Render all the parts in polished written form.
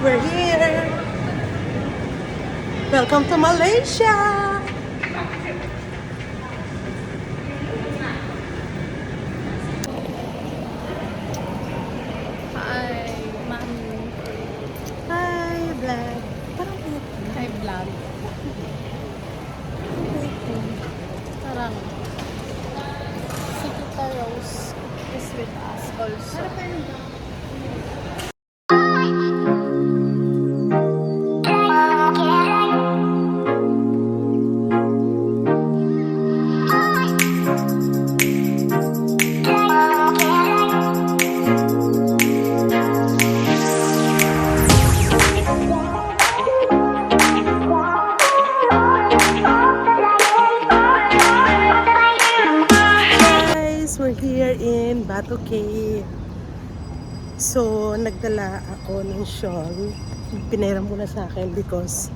We're here. Welcome to Malaysia. Hi, Mami. Hi, Black. Hi, vlog. Parang si Tita Rose is with us also. We're here in Batu Cave. So, nagdala ako ng shawl. Pinairam muna sa akin because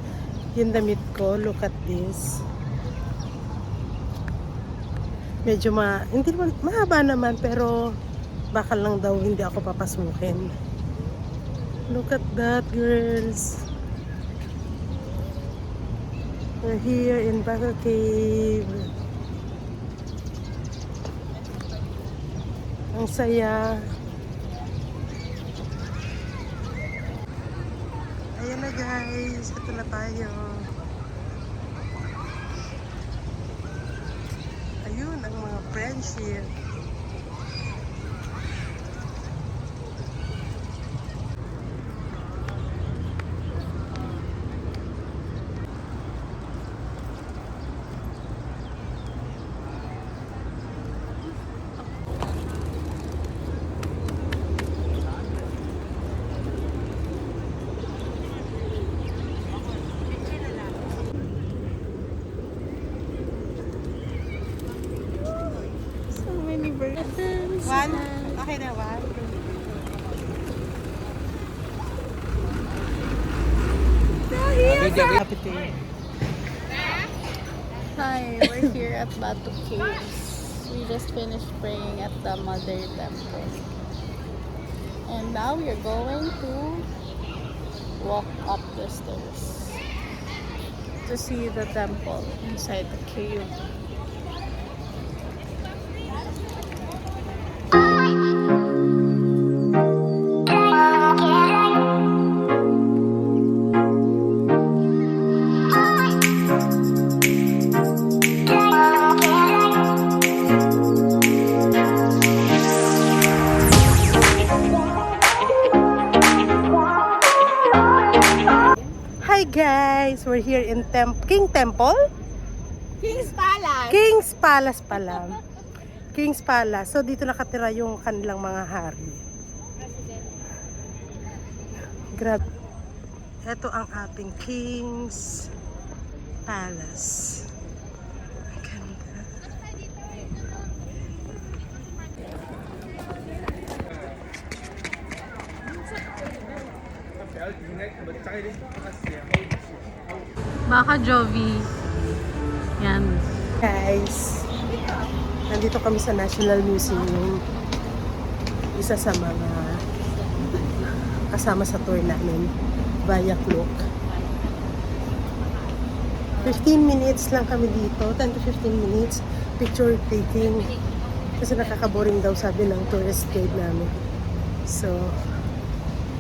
yung damit ko, look at this. Medyo hindi naman, mahaba naman pero baka lang daw hindi ako papasukin. Look at that, girls. We're here in Batu Cave. Ang saya. Ayan na guys, ito na tayo. Ayun ang mga friendship. One? Okay na, one. Hi, we're here at Batu Caves. We just finished praying at the Mother Temple. And now we're going to walk up the stairs to see the temple inside the cave. Hi guys, we're here in King Temple? King's Palace! King's Palace pala. King's Palace. So dito nakatira yung kanilang mga hari. Grab. Ito ang ating King's Palace. Ang ganda. Baka Jovi. Yan. Guys, nandito kami sa National Museum. Isa sa mga kasama sa tour namin, Via Cloak. 15 minutes lang kami dito, 10 to 15 minutes picture taking. Kasi nakakaboring daw sabi ng tourist guide namin. So,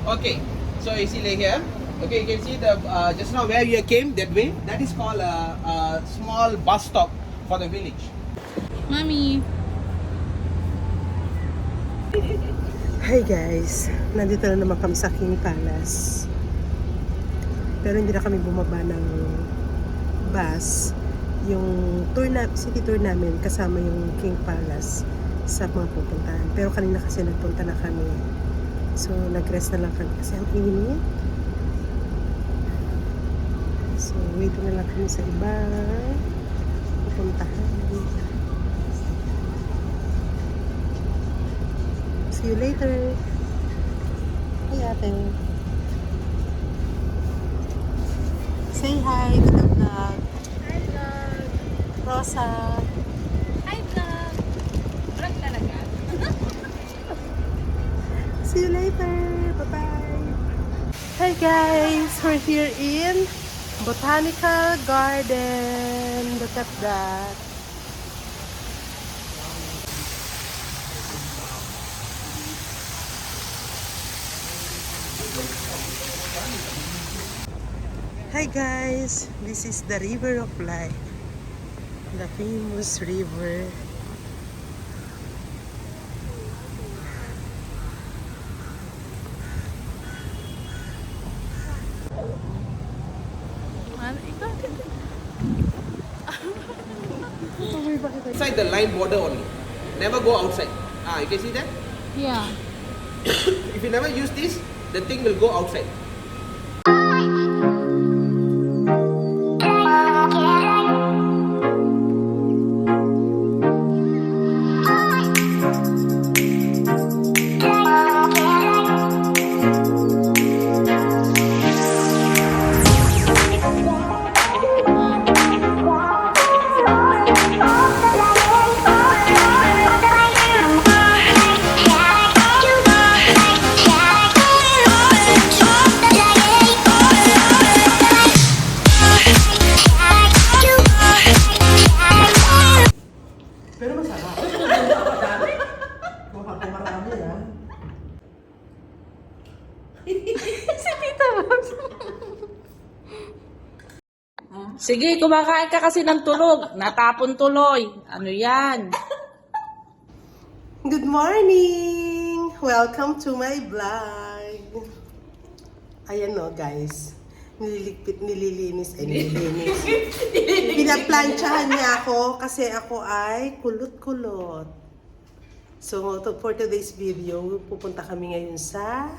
okay, so you see like here. Okay, you can see the just now where you came that way. That is called a small bus stop for the village. Mami. hi guys, nandito na naman kami sa King Palace. Pero hindi na kami bumaba ng bus. Yung city tour namin kasama yung King Palace sa mga pupuntahan. Pero kanina kasi nagpunta na kami. So nag-rest na lang kami kasi ang init. dito na lang kami sa iba. Pupuntahan. See you later. Hey, ate. Say hi to the vlog. Hi, vlog. Rosa. Hi, vlog. Vlog talaga. See you later. Bye-bye. Hi guys, we're here in Botanical Garden. Look at that. Hi guys, this is the River of Life, the famous river. Inside the line border only. Never go outside. You can see that? Yeah. If you never use this, the thing will go outside. Pero masarap. Marami ah. Sige, kumakain ka kasi ng tulog. Natapon tuloy. Ano yan? Good morning! Welcome to my vlog. Ayan no guys. Nililinis. Pinaplantsahan niya ako kasi ako ay kulot-kulot. So for today's video, pupunta kami ngayon sa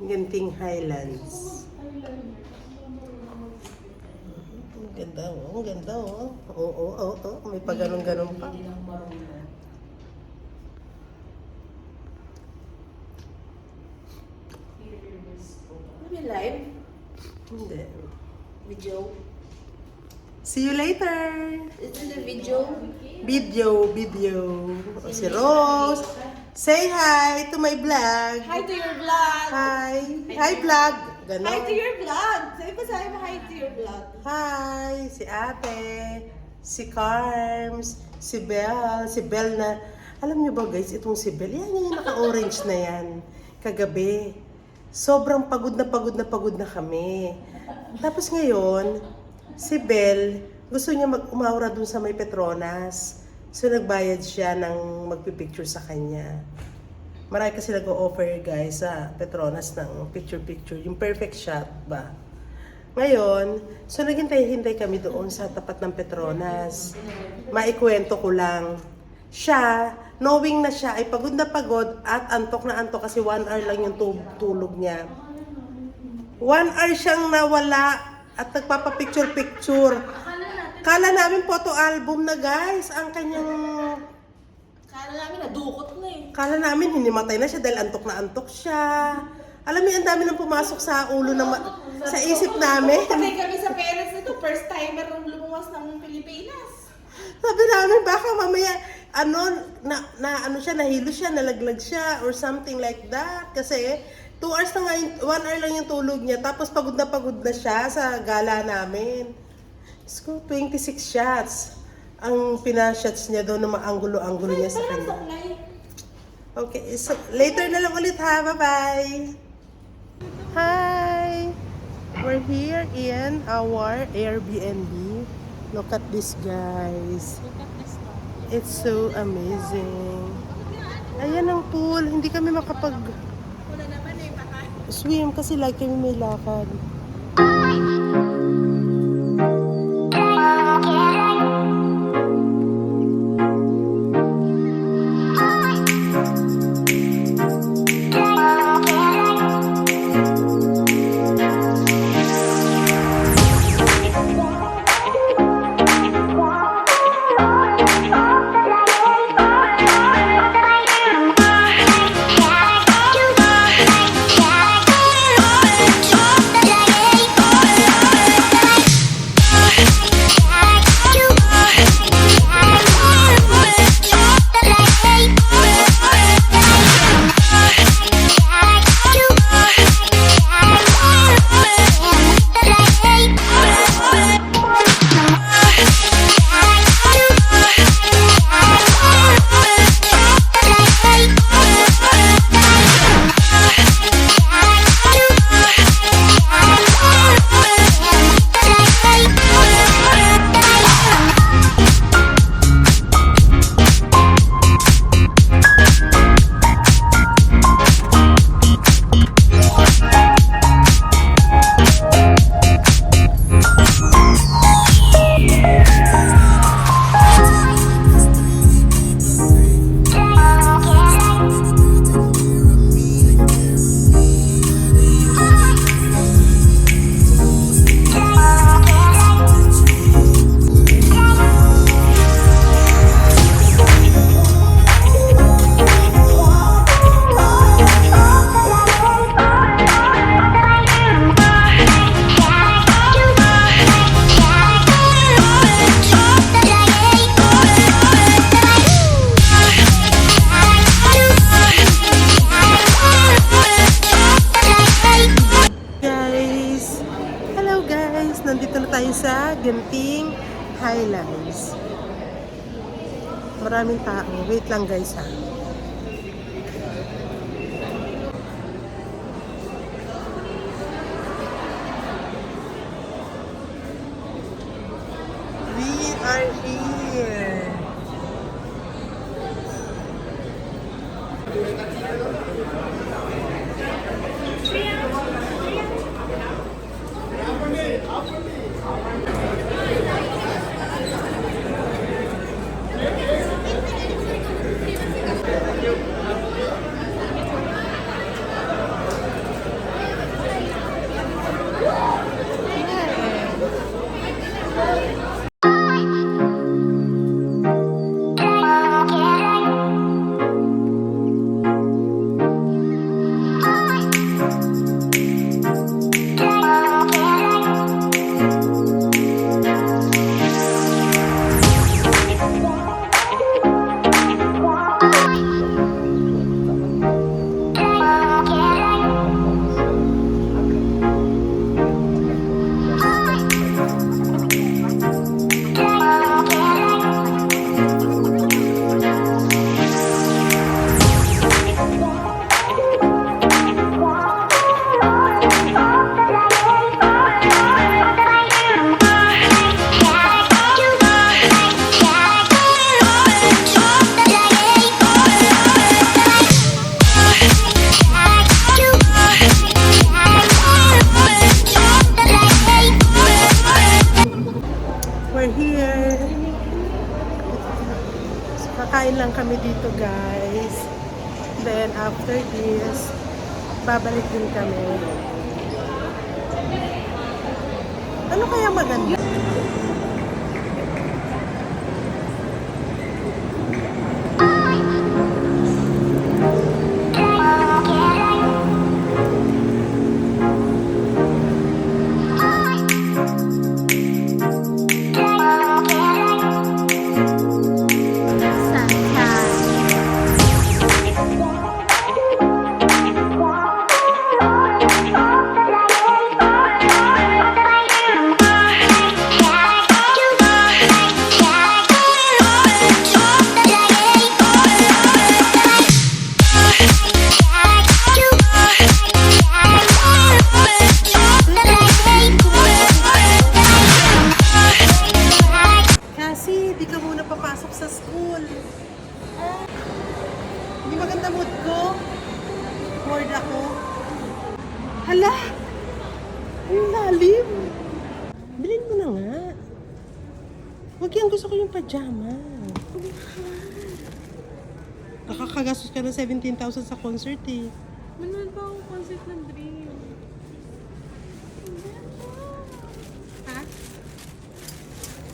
Genting Highlands. Ang ganda oh, ang ganda oh. Oo, may pag-ganon-ganon pa. Live? Hindi. Video? See you later! Is it a video? Video. O, si Rose. Say hi to my vlog. Hi to your vlog! Hi. Hi vlog. Ganon. Hi to your vlog! Sabi pa sa'yo mo hi to your vlog. Hi. Si ate. Si Carms. Si Belle. Si Belle na. Alam niyo ba guys, itong si Belle, yan yung naka-orange na yan. Kagabi. Sobrang pagod na kami. Tapos ngayon, si Belle, gusto niya mag-umawra dun sa may Petronas. So nagbayad siya ng magpipicture sa kanya. Marami kasi nag-o-offer guys sa Petronas ng picture-picture. Yung perfect shot ba? Ngayon, so naghintay-hintay kami doon sa tapat ng Petronas. Maikwento ko lang. Siya, knowing na siya ay pagod na pagod at antok na antok kasi 1 hour lang yung tulog niya. 1 hour siyang nawala at nagpapapicture-picture. Kala namin photo album na guys, ang kanyang... Kala namin nadukot na eh. Kala namin hinimatay na siya dahil antok na antok siya. Alam mo, ang dami nang pumasok sa ulo ng sa isip namin. Patay kami sa parents nito, first timer nung lumuwas ng Pilipinas. Sabi namin, baka mamaya, ano siya, nahilo siya, nalaglag siya, or something like that. Kasi, 2 hours na nga, 1 hour lang yung tulog niya, tapos pagod na siya sa gala namin. So, 26 shots ang pinashots niya doon ng mga anggulo-anggulo niya sa kanya. Okay, so later na lang ulit ha, bye-bye! Hi! We're here in our Airbnb. Look at this, guys. It's so amazing. Ayan ang pool. Hindi kami makapag-swim kasi like kami may lakad. nandito na tayo sa Genting Highlands. Maraming tao. Wait lang guys ha. We are here. We're here. So, kakain lang kami dito guys. Then after this, babalik din kami. Ano kaya maganda? Kasi di ka muna papasok sa school. Hindi maganda mood ko. Bored ako. Hala! Ang lalim! Bilhin mo na nga. Huwag yan, gusto ko yung pajama. Nakakagastos ka ng 17,000 sa concert eh. Manood pa ako concert ng Dream. Ha?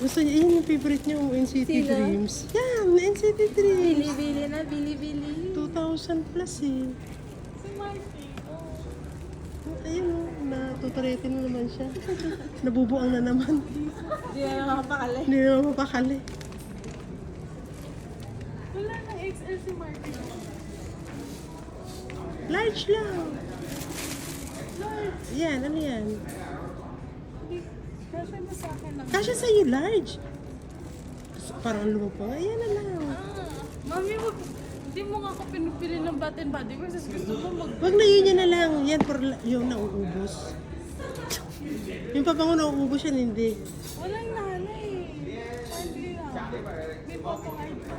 Gusto niya, yun yung favorite niya, yung NCT Sino? Dreams. Yan, NCT Dreams. Bili na, bili. 2,000 plus eh. Si Marky. Oh. Ayun o, natuturetin na naman siya. Nabubuang na naman. Hindi na makapakali. Hindi na naman mapakali. Wala na XL si Marky. Large lang. Large. Yan, ano yan? Kasi mo sa akin lang. Kasya sa'yo, large. Parang lumupang. Ayan na lang. Mami, hindi mo nga ako pinupili ng Bath and Body Works. Gusto mo Wag na yun na lang. Yan, yung nauubos. Yung papango nauubos yan, hindi. Walang nanay. Hindi lang. May papakain pa.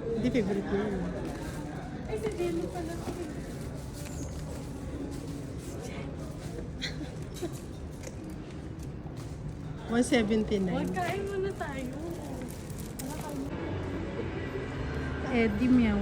Hindi favorite mo yun. Ay, si Jenny pala. 179. Magkain muna tayo. Eddie Meow.